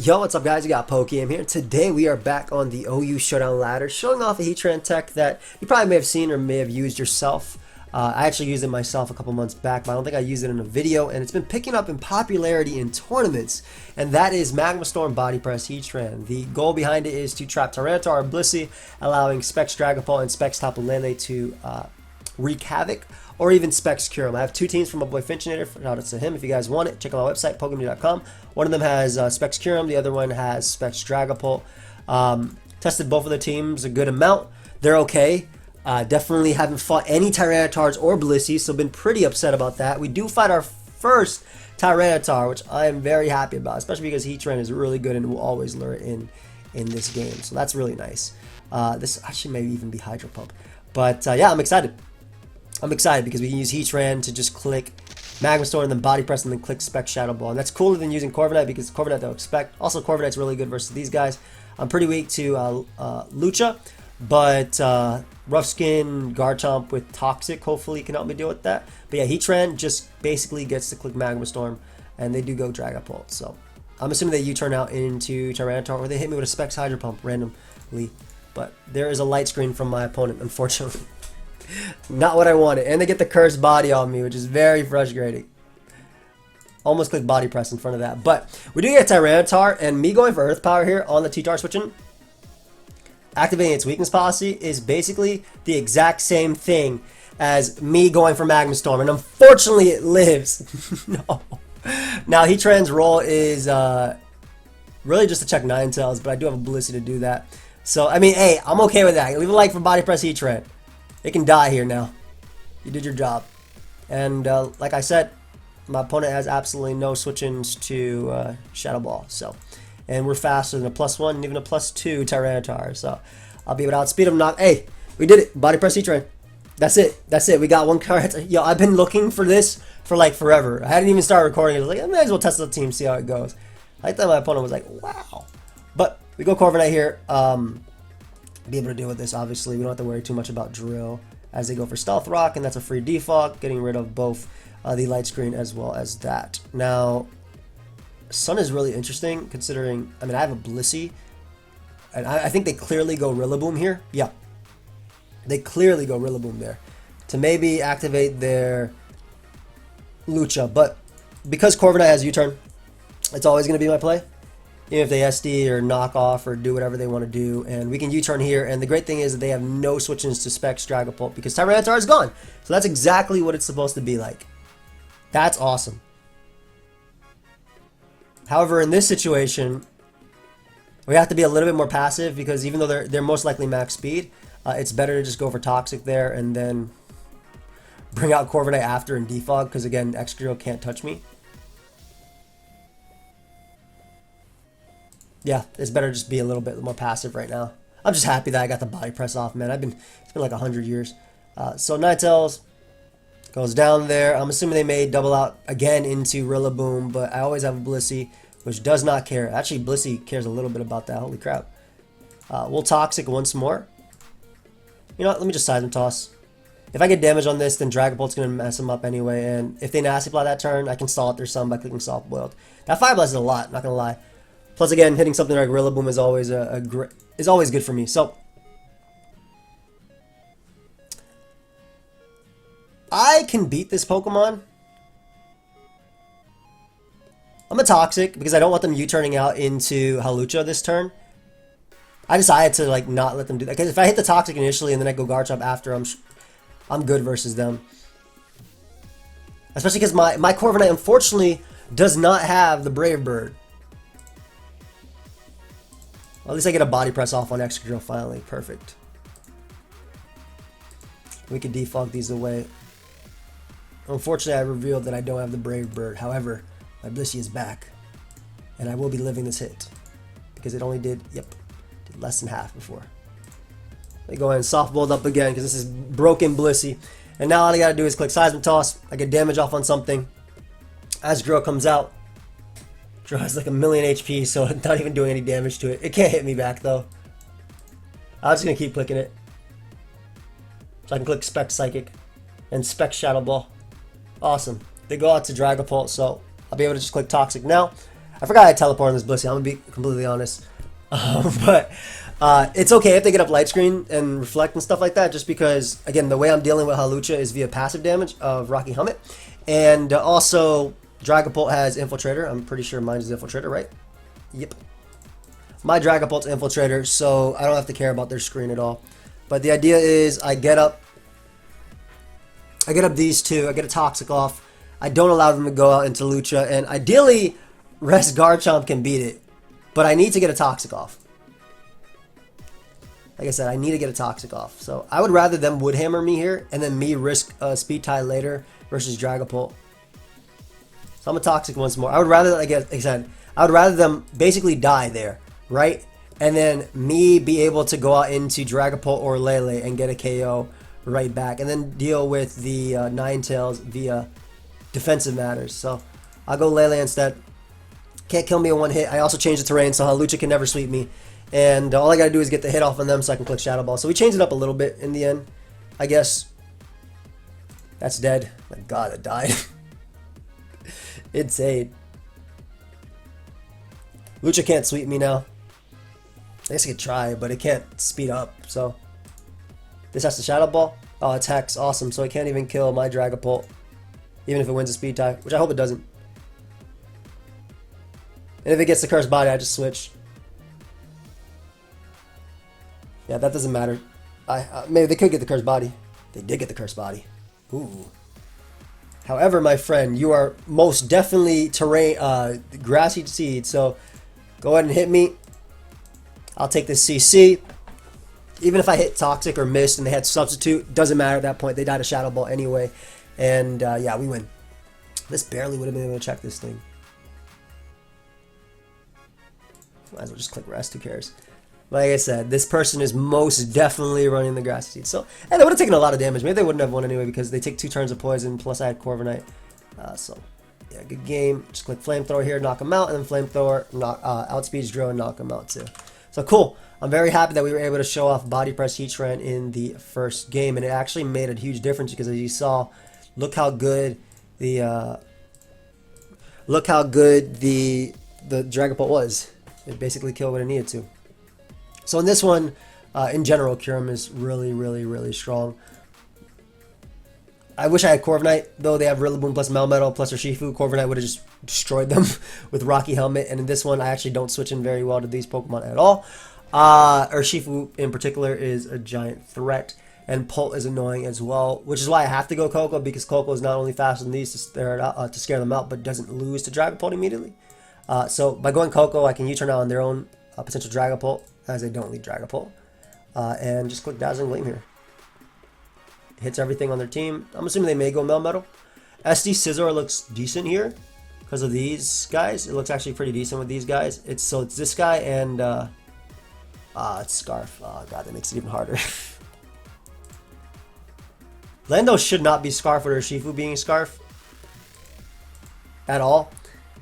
Yo, what's up guys? You got pokeaim here. Today we are back on the OU Showdown ladder, showing off a Heatran tech that you probably may have seen or may have used yourself. I actually used it myself a couple months back, but I don't think I used it in a video, and it's been picking up in popularity in tournaments, and that is Magma Storm Body Press Heatran. The goal behind it is to trap Tyranitar or Blissey, allowing Specs Dragapult and Specs Tapu Lele to wreak havoc, or even Specs Cure him. I have two teams from my boy Finchinator. Shout out to him if you guys want it. Check out my website, pokeaimMD.com. One of them has Specs Cure him, the other one has Specs Dragapult. Tested both of the teams a good amount. They're okay. Definitely haven't fought any Tyranitars or Blissey, so been pretty upset about that. We do fight our first Tyranitar, which I am very happy about, especially because Heatran is really good and will always lure it in this game. So that's really nice. This actually may even be Hydro Pump. But yeah, I'm excited. I'm excited because we can use Heatran to just click Magma Storm and then Body Press and then click Spec Shadow Ball. And that's cooler than using Corviknight because Corviknight they'll expect. Also, Corviknight's really good versus these guys. I'm pretty weak to Lucha, but Rough Skin, Garchomp with Toxic hopefully can help me deal with that. But yeah, Heatran just basically gets to click Magma Storm, and they do go Dragapult. So I'm assuming that you turn out into Tyranitar, or they hit me with a Specs Hydro Pump randomly. But there is a light screen from my opponent, unfortunately. Not what I wanted. And they get the cursed body on me, which is very frustrating. Almost clicked Body Press in front of that. But we do get Tyranitar, and me going for Earth Power here on the T-Tar switching, activating its weakness policy, is basically the exact same thing as me going for Magma Storm. And unfortunately, it lives. No. Now, Heatran's role is really just to check Ninetales, but I do have a Blissey to do that. So, I mean, hey, I'm okay with that. Leave a like for Body Press Heatran. It can die here now. You did your job. And like I said, my opponent has absolutely no switch-ins to Shadow Ball. So, and we're faster than a +1 and even a +2 Tyranitar. So I'll be able to outspeed him. Hey, we did it. Body Press Heatran. That's it. That's it. We got one card. Yo, I've been looking for this for like forever. I hadn't even started recording. I was like, I might as well test the team, see how it goes. I thought my opponent was like, wow. But we go Corviknight here. Be able to deal with this, obviously. We don't have to worry too much about Drill as they go for Stealth Rock, and that's a free default, getting rid of both the light screen as well as that. Now, Sun is really interesting considering, I mean, I have a Blissey, and I think they clearly go Rillaboom here. Yeah, they clearly go Rillaboom there to maybe activate their Lucha, but because Corviknight has U-turn, it's always going to be my play. Even if they SD or knock off or do whatever they want to do. And we can U-turn here. And the great thing is that they have no switch-ins to Specs Dragapult because Tyranitar is gone. So that's exactly what it's supposed to be like. That's awesome. However, in this situation, we have to be a little bit more passive because even though they're most likely max speed, it's better to just go for Toxic there and then bring out Corviknight after and defog because, again, Excadrill can't touch me. Yeah, it's better to just be a little bit more passive right now. I'm just happy that I got the Body Press off, man. It's been like 100 years. So Ninetales goes down there. I'm assuming they may double out again into Rillaboom, but I always have a Blissey, which does not care. Actually, Blissey cares a little bit about that. Holy crap. We'll Toxic once more. You know what? Let me just Seismic Toss. If I get damage on this, then Dragapult's going to mess them up anyway, and if they Nasty Plot that turn, I can stall out their Sun by clicking Soft Boiled. That Fire Blast is a lot, not going to lie. Plus, again, hitting something like Rillaboom is always is always good for me. So, I can beat this Pokemon. I'm a Toxic because I don't want them U-turning out into Hawlucha this turn. I decided to like not let them do that because if I hit the Toxic initially and then I go Garchomp after, I'm good versus them. Especially because my Corviknight unfortunately does not have the Brave Bird. Well, at least I get a Body Press off on Excadrill finally. Perfect. We can defog these away. Unfortunately, I revealed that I don't have the Brave Bird. However, my Blissey is back. And I will be living this hit. Because it only did less than half before. Let me go ahead and Soft Boiled up again because this is broken Blissey. And now all I gotta do is click Seismic Toss. I get damage off on something. As Drill comes out. Drill has like 1,000,000 HP, so it's not even doing any damage to it. It can't hit me back though. I'm just gonna keep clicking it. So I can click Spec Psychic and Spec Shadow Ball. Awesome. They go out to Dragapult, so I'll be able to just click Toxic now. I forgot I teleport on this Blissey. I'm gonna be completely honest. But it's okay if they get up light screen and reflect and stuff like that, just because, again, the way I'm dealing with Hawlucha is via passive damage of Rocky Helmet. And also, Dragapult has Infiltrator. I'm pretty sure mine is Infiltrator, right? Yep. My Dragapult's Infiltrator, so I don't have to care about their screen at all. But the idea is I get up these two, I get a Toxic off, I don't allow them to go out into Lucha, and ideally, Rest Garchomp can beat it. But I need to get a Toxic off. Like I said, I need to get a Toxic off. So I would rather them Wood Hammer me here, and then me risk a Speed Tie later versus Dragapult. So I'm a Toxic once more. I would rather, like I said, I would rather them basically die there, right? And then me be able to go out into Dragapult or Lele and get a KO right back. And then deal with the Ninetales via defensive matters. So I'll go Lele instead. Can't kill me in one hit. I also changed the terrain, so Hawlucha can never sweep me. And all I gotta do is get the hit off on them so I can click Shadow Ball. So we changed it up a little bit in the end, I guess. That's dead. My god, it died. Insane. Lucha can't sweep me now. I guess I could try, but it can't speed up, so. This has to Shadow Ball. Oh, it's Hex. Awesome. So it can't even kill my Dragapult, even if it wins a speed tie, which I hope it doesn't. And if it gets the Cursed Body, I just switch. Yeah, that doesn't matter. Maybe they could get the Cursed Body. They did get the Cursed Body. Ooh. However, my friend, you are most definitely Grassy Seed, so go ahead and hit me. I'll take this CC. Even if I hit Toxic or missed and they had Substitute, doesn't matter at that point. They died a Shadow Ball anyway. And yeah, we win. This barely would have been able to check this thing. Might as well just click rest, who cares? Like I said, this person is most definitely running the Grassy Seed. So, and they would have taken a lot of damage. Maybe they wouldn't have won anyway because they take 2 turns of poison, plus I had Corviknight. So, yeah, good game. Just click Flamethrower here, knock him out, and then Flamethrower, outspeeds Drill and knock him out too. So, cool. I'm very happy that we were able to show off Body Press Heatran in the first game, and it actually made a huge difference because, as you saw, look how good the Dragapult was. It basically killed what it needed to. So in this one, in general, Kyurem is really, really, really strong. I wish I had Corviknight, though. They have Rillaboom plus Melmetal plus Urshifu. Corviknight would have just destroyed them with Rocky Helmet. And in this one, I actually don't switch in very well to these Pokemon at all. Urshifu in particular is a giant threat. And Pult is annoying as well, which is why I have to go Koko, because Koko is not only faster than these to scare them out, but doesn't lose to Dragapult immediately. So by going Koko, I can U-turn out on their own potential Dragapult, as they don't lead Dragapult. And just click Dazzling Gleam here. Hits everything on their team. I'm assuming they may go Melmetal. SD Scizor looks decent here because of these guys. It looks actually pretty decent with these guys. It's this guy and it's Scarf. Oh god, that makes it even harder. Lando should not be Scarf with Urshifu being Scarf at all.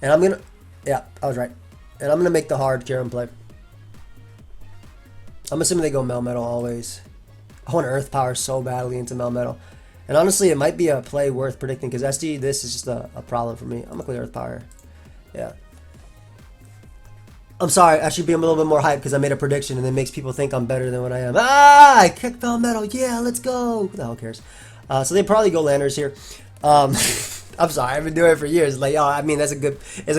And I'm gonna, yeah, I was right. And I'm gonna make the hard Kyurem play. I'm assuming they go Melmetal always. I want Earth Power so badly into Melmetal. And honestly, it might be a play worth predicting because SD, this is just a problem for me. I'm going to play Earth Power. Yeah. I'm sorry, I should be a little bit more hyped because I made a prediction and it makes people think I'm better than what I am. Ah, I kicked Melmetal. Yeah, let's go. Who the hell cares? So they probably go Landers here. I'm sorry, I've been doing it for years. Like, oh, I mean, it's a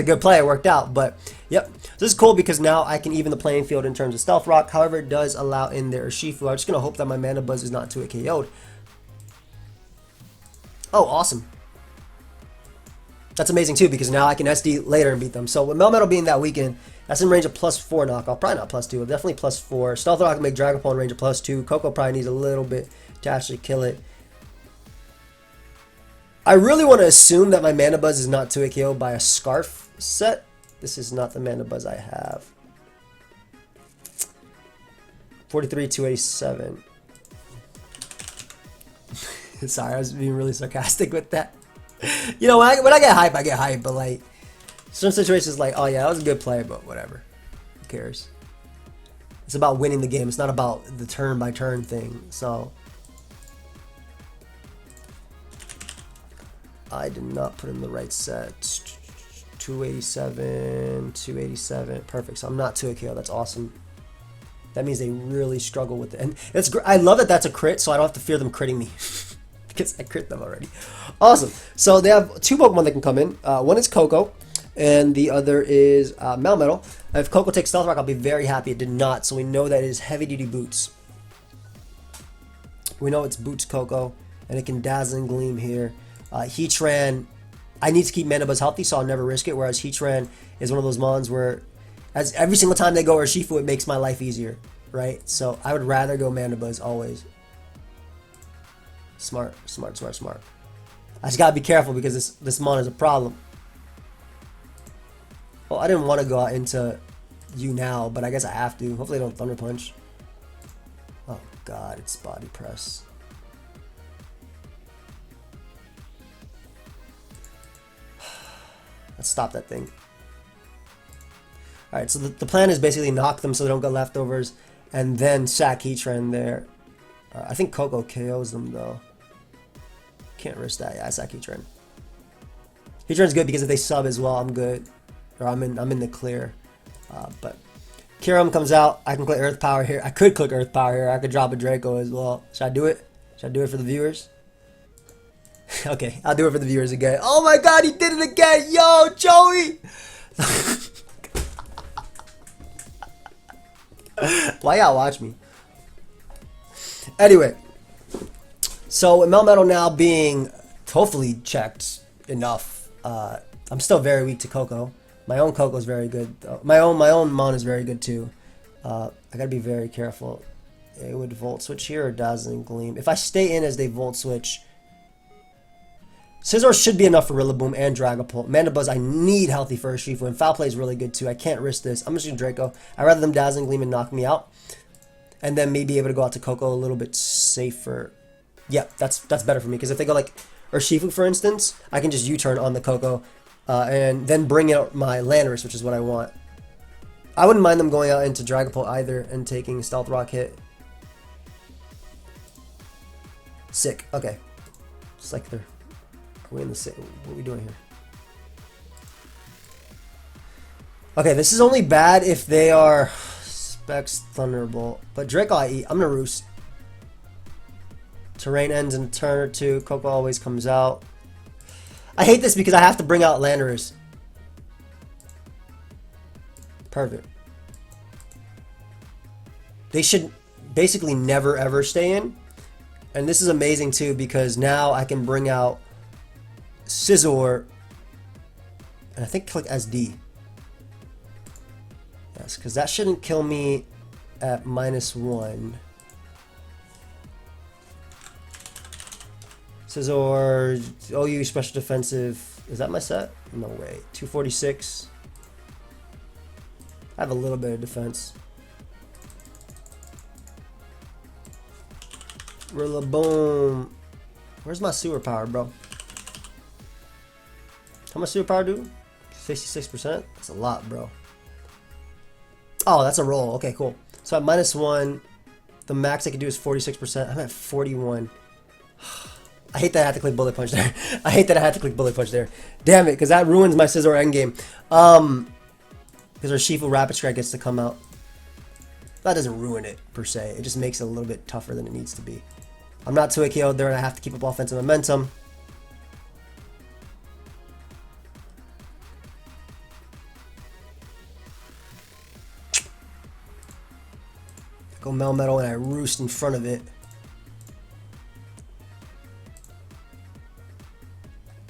good play. It worked out, but yep. So this is cool because now I can even the playing field in terms of Stealth Rock. However, it does allow in their Urshifu. I'm just gonna hope that my Mana Buzz is not too KO'd. Oh, awesome. That's amazing too because now I can SD later and beat them. So with Melmetal being that weakened, that's in range of +4 knockoff. Probably not +2, but definitely +4. Stealth Rock can make Dragapult in range of +2. Koko probably needs a little bit to actually kill it. I really want to assume that my Mana Buzz is not 2 KO by a Scarf set. This is not the Mana Buzz I have. 43, 287. Sorry, I was being really sarcastic with that. You know, when I get hype, but like, some situations like, oh yeah, that was a good play, but whatever. Who cares? It's about winning the game. It's not about the turn-by-turn thing, so. I did not put in the right set. 287, 287. Perfect. So I'm not 2 KO. That's awesome. That means they really struggle with it. And it's I love that that's a crit, so I don't have to fear them critting me. Because I crit them already. Awesome. So they have 2 Pokemon that can come in. One is Coco, and the other is Melmetal. If Coco takes Stealth Rock, I'll be very happy it did not. So we know that it is heavy-duty boots. We know it's boots Coco, and it can Dazzling Gleam here. Heatran, I need to keep Mandibuzz healthy, so I'll never risk it. Whereas Heatran is one of those mons where, as every single time they go Urshifu, it makes my life easier, right? So I would rather go Mandibuzz always. Smart, smart, smart, smart. I just gotta be careful because this mon is a problem. Well, I didn't want to go out into you now, but I guess I have to. Hopefully I don't Thunder Punch. Oh god, it's Body Press. Let's stop that thing. Alright, so the plan is basically knock them so they don't get leftovers, and then sack Heatran there. I think Coco KOs them though. Can't risk that. Yeah, I sack Heatran. Heatran's good because if they sub as well, I'm good. Or I'm in the clear. But Kyurem comes out. I can click Earth Power here. I could click Earth Power here. I could drop a Draco as well. Should I do it? Should I do it for the viewers? Okay, I'll do it for the viewers again. Oh my god, he did it again! Yo, Joey! Why y'all watch me? Anyway, so with Melmetal now being hopefully checked enough, I'm still very weak to Coco. My own Coco is very good. My own Mon is very good too. I gotta be very careful. It would Volt Switch here or Dazzling Gleam. If I stay in as they Volt Switch, Scizor should be enough for Rillaboom and Dragapult. Mandibuzz, I need healthy for Urshifu, and Foul Play is really good too. I can't risk this. I'm just going to Draco. I'd rather them Dazzling Gleam and knock me out, and then maybe able to go out to Coco a little bit safer. Yeah, that's better for me, because if they go like Urshifu, for instance, I can just U-turn on the Coco, and then bring out my Landorus, which is what I want. I wouldn't mind them going out into Dragapult either and taking Stealth Rock hit. Sick. Okay. It's like they're... Are we in the same? What are we doing here? Okay, this is only bad if they are Specs Thunderbolt. But Draco I eat. I'm gonna Roost. Terrain ends in a turn or two. Coco always comes out. I hate this because I have to bring out Landorus. Perfect. They should basically never ever stay in. And this is amazing too because now I can bring out Scizor, and I think click SD. Yes, because that shouldn't kill me at -1. Scizor, OU Special Defensive. Is that my set? No way. 246. I have a little bit of defense. Rillaboom. Where's my sewer power, bro? How much sewer power do? 66%? That's a lot, bro. Oh, that's a roll. Okay, cool. So at -1, the max I can do is 46%. I'm at 41. I hate that I had to click Bullet Punch there. I hate that I had to click Bullet Punch there. Damn it, because that ruins my Scizor endgame. Because Urshifu Rapid Strike gets to come out. That doesn't ruin it, per se. It just makes it a little bit tougher than it needs to be. I'm not 2 KO'd there, and I have to keep up offensive momentum. Go Melmetal and I Roost in front of it.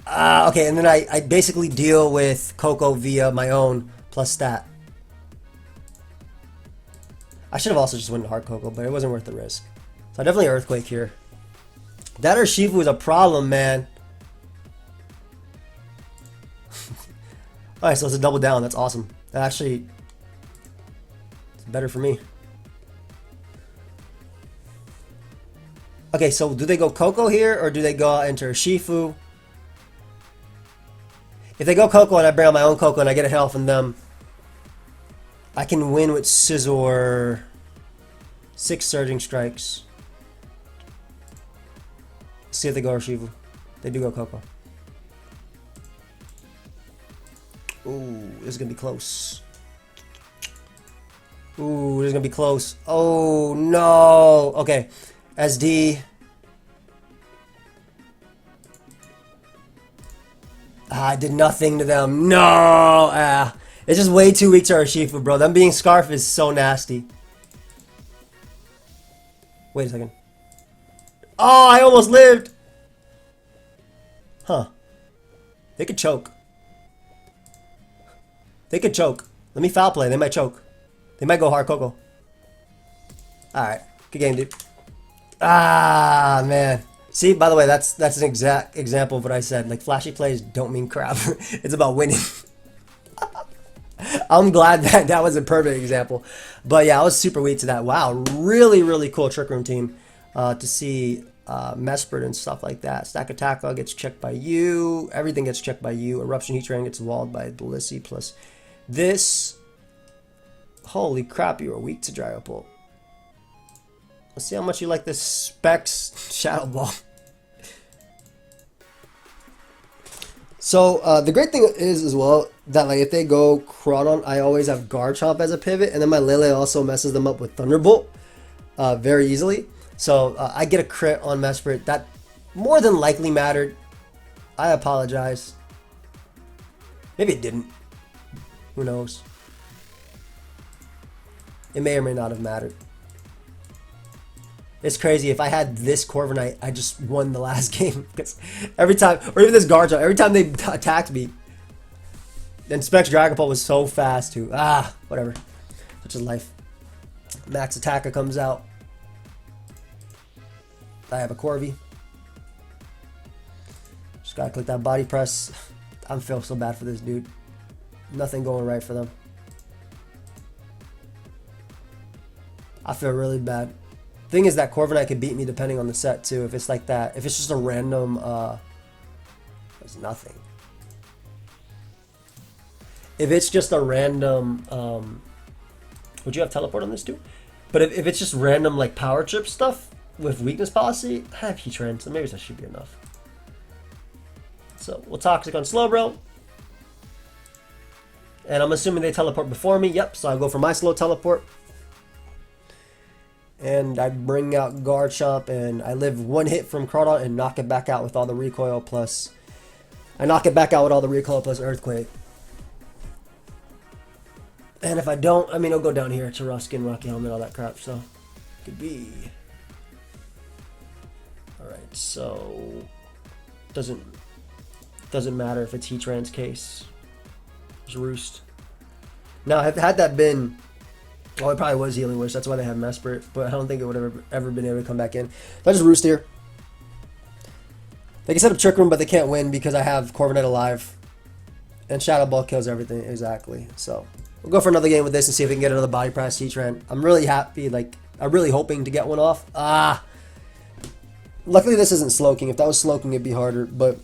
Okay, and then I basically deal with Coco via my own plus stat. I should have also just went Hard Coco, but it wasn't worth the risk. So I definitely Earthquake here. That Urshifu is a problem, man. Alright, so it's a double down. That's awesome. That actually... It's better for me. Okay, so do they go Coco here, or do they go out into Urshifu? If they go Coco and I bring out my own Coco and I get a health from them, I can win with Scizor. 6 Surging Strikes. Let's see if they go Urshifu. They do go Coco. Ooh, this is gonna be close. Ooh, this is gonna be close. Oh no. Okay, SD. I did nothing to them. No. It's just way too weak to Urshifu, bro. Them being Scarf is so nasty. Wait a second. Oh, I almost lived. Huh. They could choke. They could choke. Let me foul play. They might choke. They might go hard Coco. Alright. Good game, dude. Ah, man. See, by the way, that's an exact example of what I said. Like, flashy plays don't mean crap. It's about winning. I'm glad that was a perfect example. But yeah, I was super weak to that. Wow, really, really cool Trick Room team to see Mesprit and stuff like that. Stack Attack gets checked by you. Everything gets checked by you. Eruption Heatran gets walled by Blissey plus this. Holy crap, you are weak to Dragapult. Let's see how much you like this Specs Shadow Ball. So the great thing is as well that like if they go Crawdon, I always have Garchomp as a pivot, and then my Lele also messes them up with Thunderbolt very easily. So I get a crit on Mesprit. That more than likely mattered. I apologize. Maybe it didn't. Who knows? It may or may not have mattered. It's crazy. If I had this Corviknight, I just won the last game. Because every time, or even this Garchomp, every time they attacked me, then Specs Dragapult was so fast too. Ah, whatever. Such is life. Max Attacker comes out. I have a Corvi. Just gotta click that body press. I feel so bad for this dude. Nothing going right for them. I feel really bad. Thing is that Corviknight could beat me depending on the set too. If it's like that, if it's just a random, there's nothing. If it's just a random, would you have teleport on this too? But if it's just random like power trip stuff with weakness policy, I have Heatran, so maybe that should be enough. So we'll Toxic on Slowbro. And I'm assuming they teleport before me. Yep, so I go for my slow teleport. And I bring out Garchomp, and I live one hit from Crawdon and knock it back out with all the recoil plus... I knock it back out with all the recoil plus Earthquake. And if I don't, I mean, it'll go down here to Ruskin, Rocky Helmet, all that crap, so... Could be... Alright, so... Doesn't matter if it's Heatran's case. It's Roost. Now, had that been... Well, it probably was Healing Wish. That's why they have Mesprit. But I don't think it would have ever been able to come back in. So I just Roost here. They can set up Trick Room, but they can't win because I have Corviknight alive. And Shadow Ball kills everything. Exactly. So we'll go for another game with this and see if we can get another Body Press Heatran. I'm really happy. Like, I'm really hoping to get one off. Luckily, this isn't Slowking. If that was Slowking, it'd be harder. But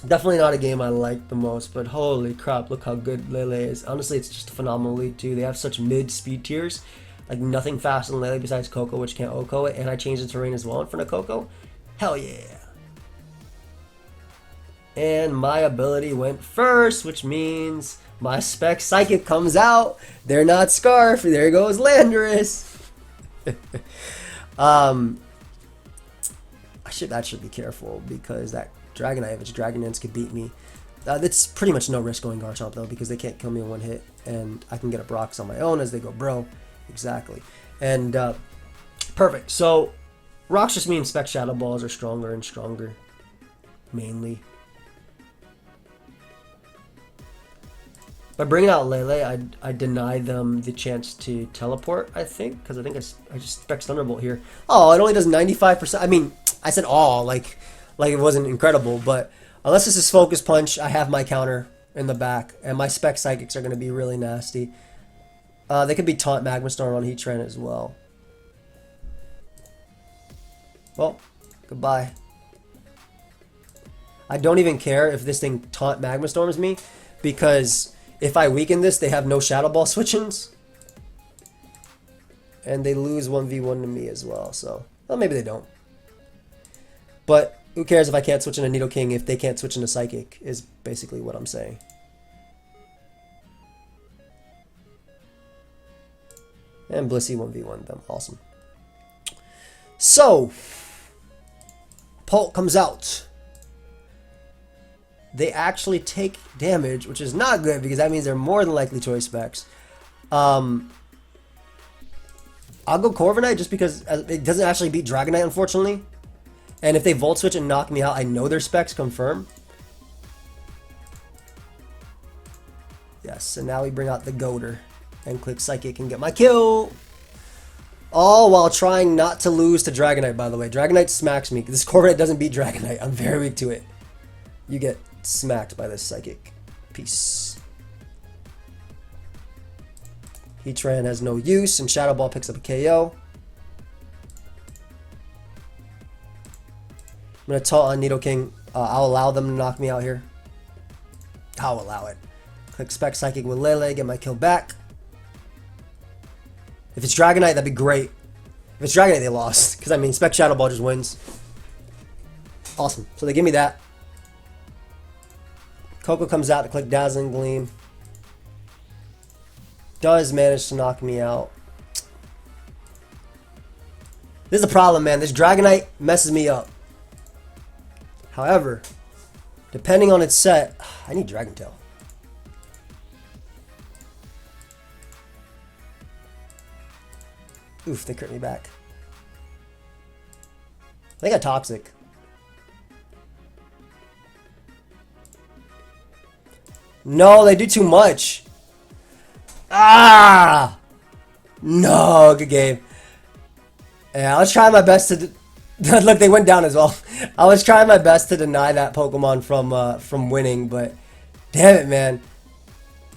definitely not a game I like the most, but holy crap, look how good Lele is. Honestly, it's just a phenomenal league too. They have such mid-speed tiers, like nothing faster than Lele besides Coco, which can't OHKO it, and I changed the terrain as well in front of Coco. Hell yeah. And my ability went first, which means my Spec Psychic comes out. They're not Scarf. There goes Landorus. That should be careful because that Dragonite, if it's Dragon Dance, could beat me. That's pretty much no risk going Garchomp though because they can't kill me in one hit, and I can get a Brox on my own as they go bro. Exactly. And perfect. So rocks just mean Spec Shadow Balls are stronger and stronger, mainly. By bringing out Lele, I deny them the chance to teleport, I think, because I think I just Spec Thunderbolt here. Oh, it only does 95%. I mean, I said all, like it wasn't incredible, but unless this is Focus Punch, I have my counter in the back, and my Spec Psychics are going to be really nasty. They could be Taunt Magma Storm on Heatran as well. Well, goodbye. I don't even care if this thing Taunt Magma Storms me, because if I weaken this, they have no Shadow Ball switch-ins. And they lose 1v1 to me as well, so... Well, maybe they don't. But who cares if I can't switch into Nidoking if they can't switch into Psychic, is basically what I'm saying. And Blissey 1v1 them. Awesome. So, Pult comes out. They actually take damage, which is not good because that means they're more than likely choice specs. I'll go Corviknight just because it doesn't actually beat Dragonite, unfortunately. And if they Volt Switch and knock me out, I know their specs confirm. Yes, and now we bring out the Goater and click Psychic and get my kill. All while trying not to lose to Dragonite, by the way. Dragonite smacks me. This Corviknight doesn't beat Dragonite. I'm very weak to it. You get smacked by this Psychic. Peace. Heatran has no use, and Shadow Ball picks up a KO. I'm going to taunt on Nidoking. I'll allow them to knock me out here. I'll allow it. Click Spec Psychic with Lele, get my kill back. If it's Dragonite, that'd be great. If it's Dragonite, they lost. Because, I mean, Spec Shadow Ball just wins. Awesome. So they give me that. Coco comes out to click Dazzling Gleam. Does manage to knock me out. This is a problem, man. This Dragonite messes me up. However, depending on its set, I need Dragon Tail. Oof, they crit me back. They got Toxic. No, they do too much. Ah! No, good game. Yeah, I was trying my best to... Look, they went down as well. I was trying my best to deny that Pokemon from winning, but... Damn it, man.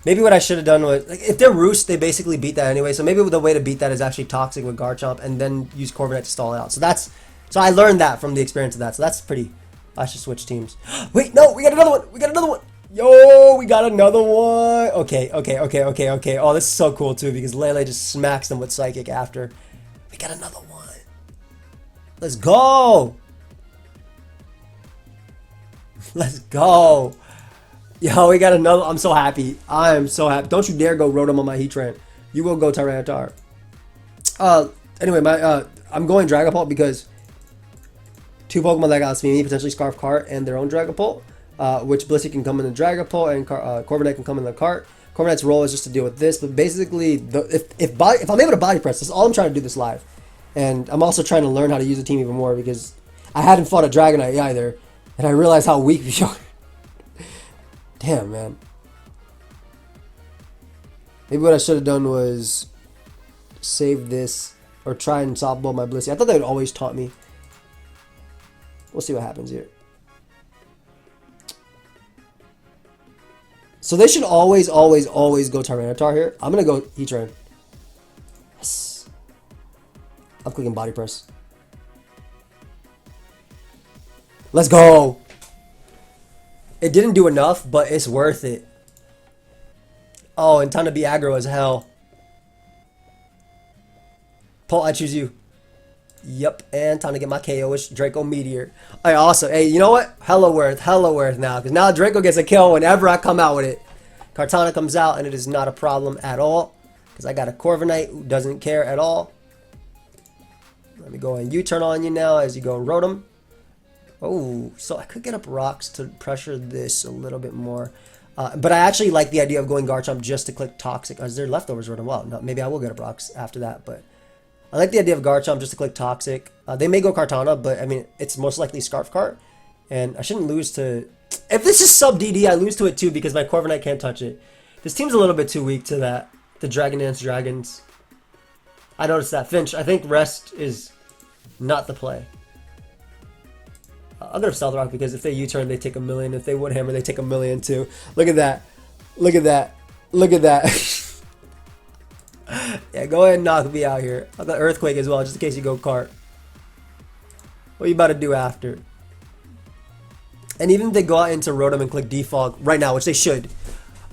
Maybe what I should have done was... Like, if they're Roost, they basically beat that anyway, so maybe the way to beat that is actually Toxic with Garchomp and then use Corviknight to stall it out. So that's... So I learned that from the experience of that, so that's pretty... I should switch teams. Wait, no! We got another one! We got another one! Yo, we got another one. Okay. Oh, this is so cool too because Lele just smacks them with Psychic after. We got another one. Let's go. Let's go. Yo, we got another. I'm so happy. I am so happy. Don't you dare go Rotom on my Heatran. You will go Tyranitar. Anyway, I'm going Dragapult because two Pokemon that got me, potentially Scarf Cart and their own Dragapult. Which Blissey can come in the Dragapult and Corviknight can come in the cart. Corviknight's role is just to deal with this, but basically, if I'm able to Body Press, that's all I'm trying to do this live. And I'm also trying to learn how to use the team even more because I hadn't fought a Dragonite either, and I realized how weak we are. Damn, man. Maybe what I should have done was save this or try and softball my Blissey. I thought they would always taunt me. We'll see what happens here. So they should always go Tyranitar here. I'm going to go Heatran. Yes. I'm clicking Body Press. Let's go. It didn't do enough, but it's worth it. Oh, and time to be aggro as hell. Paul, I choose you. Yep, and time to get my KO-ish Draco Meteor. I also, hey, you know what? Hella worth now. Because now Draco gets a kill whenever I come out with it. Kartana comes out, and it is not a problem at all. Because I got a Corviknight who doesn't care at all. Let me go and U-turn on you now as you go and Rotom. Oh, so I could get up rocks to pressure this a little bit more. But I actually like the idea of going Garchomp just to click Toxic. Is there leftovers Rotom? Well, no, maybe I will get up rocks after that, but... I like the idea of Garchomp just to click Toxic. They may go Kartana, but I mean, it's most likely Scarf Cart. And I shouldn't lose to... If this is sub DD, I lose to it too because my Corviknight can't touch it. This team's a little bit too weak to that. The Dragon Dance Dragons. I noticed that. Finch, I think rest is not the play. I'm going to Stealth Rock because if they U-turn, they take a million. If they Wood Hammer, they take a million too. Look at that. Look at that. Look at that. Yeah, go ahead and knock me out here. I've got Earthquake as well, just in case you go Cart. What are you about to do after? And even if they go out into Rotom and click Defog right now, which they should.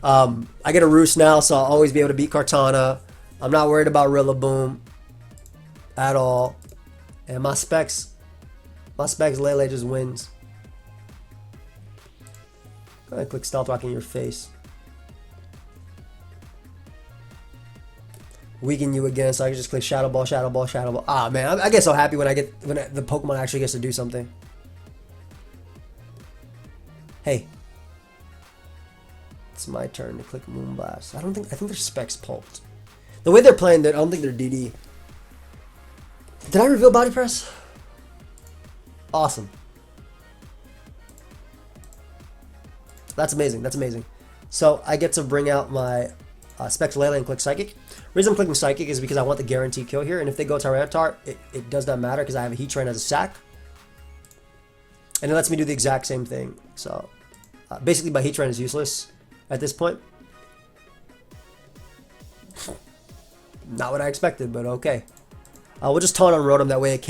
I get a Roost now, so I'll always be able to beat Kartana. I'm not worried about Rillaboom at all. And my specs Lele just wins. Go ahead and click Stealth Rock in your face. weaken you again, so I can just click Shadow Ball, Shadow Ball, Shadow Ball. Ah, man, I get so happy when the Pokemon actually gets to do something. Hey. It's my turn to click Moonblast. I think they're Specs Pulped. The way they're playing, I don't think they're DD. Did I reveal Body Press? Awesome. That's amazing. That's amazing. So I get to bring out my Specs Lele and click Psychic. The reason I'm clicking Psychic is because I want the guaranteed kill here. And if they go Tyranitar, it does not matter because I have a Heatran as a sack. And it lets me do the exact same thing. So basically my Heatran is useless at this point. Not what I expected, but okay. We'll just taunt on Rotom, that way it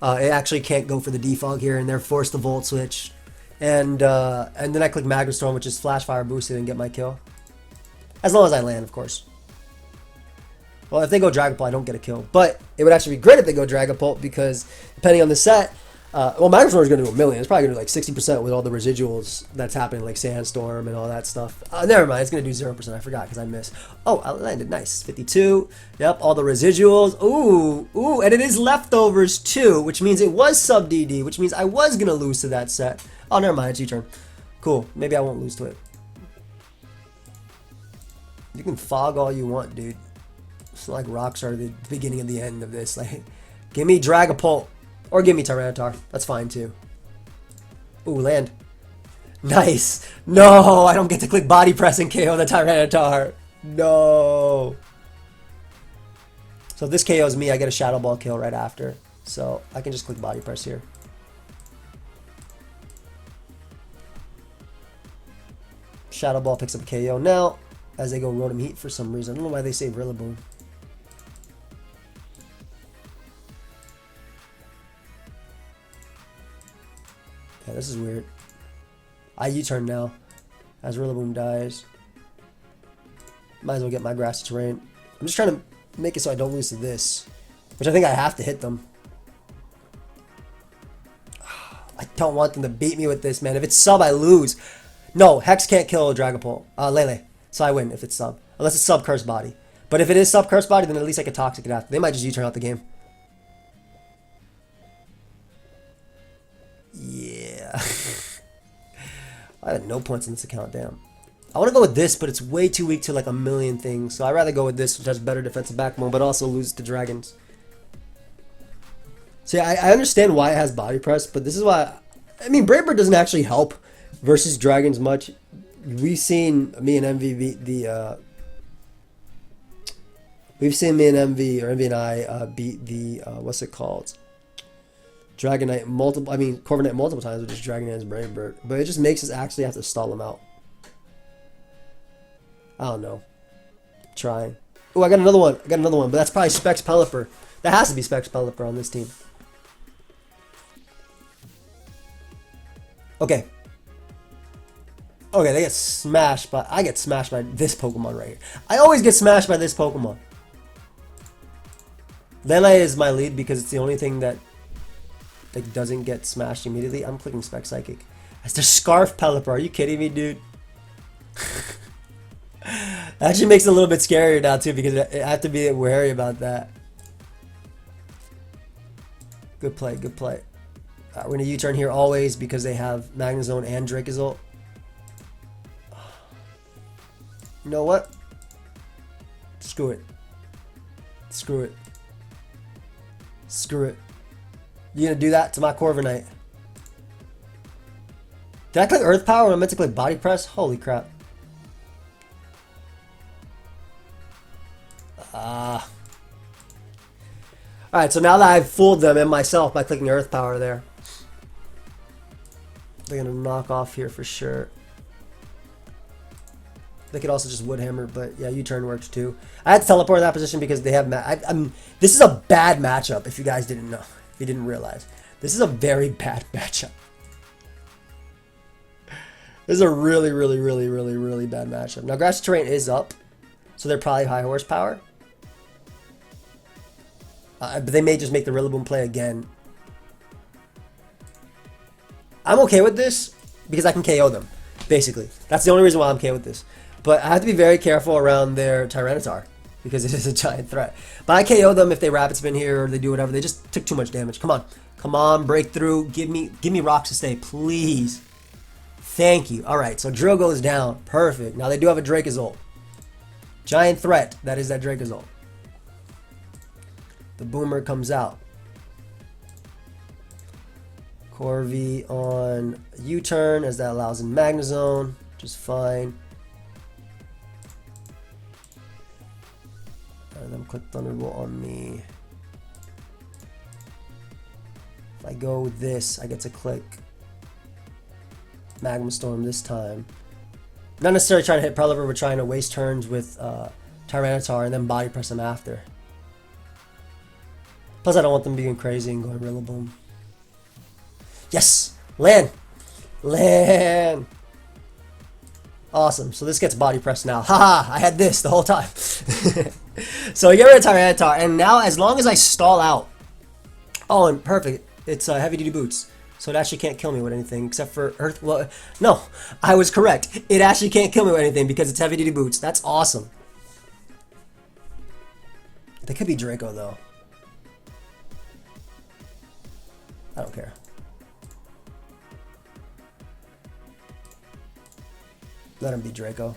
actually can't go for the defog here, and they're forced to Volt Switch. And then I click Magma Storm, which is Flash Fire boosted, and get my kill. As long as I land, of course. Well, if they go Dragapult, I don't get a kill. But it would actually be great if they go Dragapult, because depending on the set, well, Magma Storm is going to do 1,000,000. It's probably going to do like 60% with all the residuals that's happening, like Sandstorm and all that stuff. Never mind, it's going to do 0%. I forgot because I missed. Oh, I landed. Nice. 52. Yep, all the residuals. Ooh, and it is leftovers too, which means it was sub DD, which means I was going to lose to that set. Oh, never mind. It's your turn. Cool. Maybe I won't lose to it. You can fog all you want, dude. It's not like rocks are the beginning and the end of this. Like, give me Dragapult. Or give me Tyranitar. That's fine too. Ooh, land. Nice. No, I don't get to click Body Press and KO the Tyranitar. No. So if this KOs me, I get a Shadow Ball kill right after. So I can just click Body Press here. Shadow Ball picks up a KO now as they go Rotom Heat for some reason. I don't know why they say Rillaboom. Yeah, this is weird. I U-turn now as Rillaboom dies. Might as well get my Grassy Terrain. I'm just trying to make it so I don't lose to this, which I think I have to hit them. I don't want them to beat me with this, man. If it's sub, I lose. No, Hex can't kill a Dragapult. Lele. So I win if it's sub. Unless it's sub Curse Body. But if it is sub Curse Body, then at least I can Toxic it after. They might just U-turn out the game. Yeah. I have no points in this account, damn. I want to go with this, but it's way too weak to like 1,000,000 things. So I'd rather go with this, which has better defensive backbone, but also lose to dragons. So yeah, I understand why it has Body Press, but this is why... I mean, Brave Bird doesn't actually help versus dragons much. We've seen me and MV beat the... we've seen me and MV, or MV and I, beat the... what's it called? Dragonite multiple... I mean, Corviknight multiple times with just Dragonite as Brave Bird. But it just makes us actually have to stall him out. I don't know. Trying. Oh, I got another one. But that's probably Specs Pelipper. That has to be Specs Pelipper on this team. Okay. Okay, they get smashed, but I get smashed by this Pokemon right here. I always get smashed by this Pokemon. Lele is my lead because it's the only thing that like doesn't get smashed immediately. I'm clicking Spec Psychic. That's their Scarf Pelipper. Are you kidding me, dude? That actually makes it a little bit scarier now too, because I have to be wary about that. Good play, good play. We're gonna U-turn here always because they have Magnezone and Dracozolt. You know what? Screw it. Screw it. Screw it. You gonna do that to my Corviknight? Did I click Earth Power when I meant to click Body Press? Holy crap. Alright, so now that I've fooled them and myself by clicking Earth Power there, they're going to knock off here for sure. They could also just Wood Hammer, but yeah, U-turn works too. I had to teleport in that position because they have... this is a bad matchup, if you guys didn't know. If you didn't realize. This is a very bad matchup. This is a really, really, really, really, really bad matchup. Now, Grassy Terrain is up, so they're probably high horsepower. But they may just make the Rillaboom play again. I'm okay with this because I can KO them, basically. That's the only reason why I'm okay with this. But I have to be very careful around their Tyranitar. because it is a giant threat. But I KO them if they rapid spin here or they do whatever. They just took too much damage. Come on. Come on, breakthrough. Give me rocks to stay, please. Thank you. Alright, so drill goes down. Perfect. Now they do have a Dracozolt. Giant threat. That is that Dracozolt. The Boomer comes out. Corvi on U-turn as that allows in Magnezone, which is fine. And then click Thunderbolt on me. If I go with this, I get to click Magma Storm this time. Not necessarily trying to hit Pelipper, we're trying to waste turns with Tyranitar and then Body Press him after. Plus I don't want them being crazy and going Rillaboom. Yes! Land! Land! Awesome. So this gets Body Press now. Haha! I had this the whole time. So I get rid of Tyranitar, and now as long as I stall out... Oh, and perfect. It's Heavy Duty Boots. So it actually can't kill me with anything except for Earth... Well, no. I was correct. It actually can't kill me with anything because it's Heavy Duty Boots. That's awesome. They could be Draco, though. I don't care. Let him be Draco.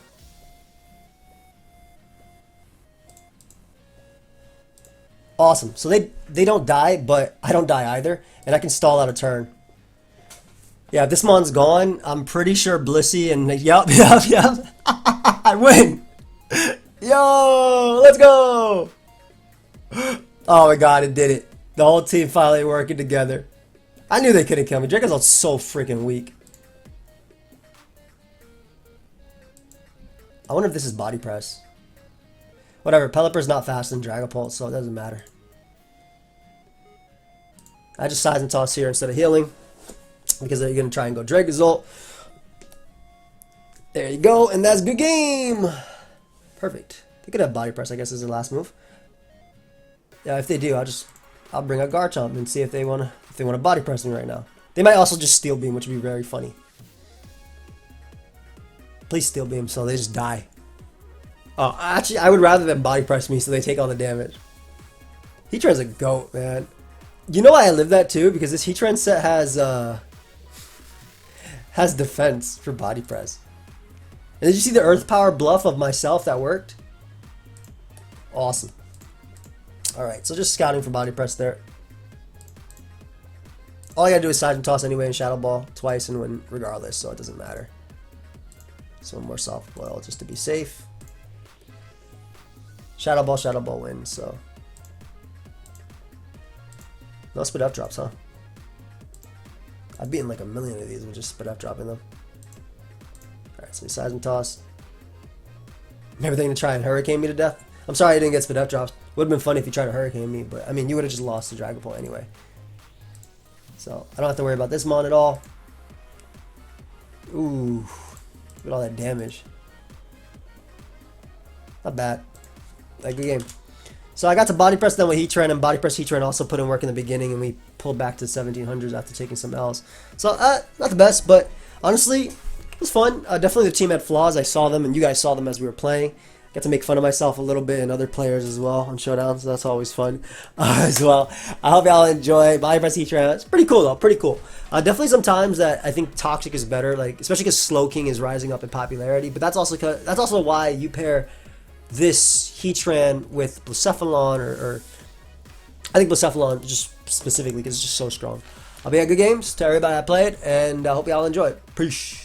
Awesome. So they don't die, but I don't die either. And I can stall out a turn. Yeah, if this mon's gone, I'm pretty sure Blissey and... Yup. I win! Yo! Let's go! Oh my god, it did it. The whole team finally working together. I knew they couldn't kill me. Dracozold's so freaking weak. I wonder if this is Body Press. Whatever, Pelipper's not faster than Dragapult, so it doesn't matter. I just Size and Toss here instead of healing. Because they're going to try and go Dracozolt. There you go, and that's good game! Perfect. They could have Body Press, I guess, as their last move. Yeah, if they do, I'll bring out Garchomp and see if they want to Body Press me right now. They might also just Steel Beam, which would be very funny. Please Steel Beam so they just die. Oh, actually, I would rather them Body Press me so they take all the damage. Heatran's a goat, man. You know why I live that too? Because this Heatran set has defense for Body Press. And did you see the Earth Power bluff of myself that worked? Awesome. Alright, so just scouting for Body Press there. All I gotta do is Size and Toss anyway and Shadow Ball twice and win regardless, so it doesn't matter. So one more Soft Boil just to be safe. Shadow Ball wins, so. No Spit Up drops, huh? I've beaten like a million of these with just Spit Up dropping them. Alright, so we Size and Toss. Maybe they're gonna try and Hurricane me to death. I'm sorry I didn't get Spit Up drops. Would have been funny if you tried to Hurricane me, but I mean, you would have just lost to Dragapult anyway. So, I don't have to worry about this mon at all. Ooh, look at all that damage. Not bad. Like, good game. So, I got to Body Press then with Heatran, and Body Press Heatran also put in work in the beginning, and we pulled back to 1700s after taking some L's. So, not the best, but honestly, it was fun. Definitely the team had flaws. I saw them, and you guys saw them as we were playing. Got to make fun of myself a little bit and other players as well on Showdown, so that's always fun as well. I hope y'all enjoy Body Press Heatran. It's pretty cool though, pretty cool. Definitely some times that I think Toxic is better, like especially because Slowking is rising up in popularity. But that's also why you pair this Heatran with Blacephalon, or I think Blacephalon just specifically because it's just so strong. I'll be at good games to everybody that played, and I hope y'all enjoy it. Peace.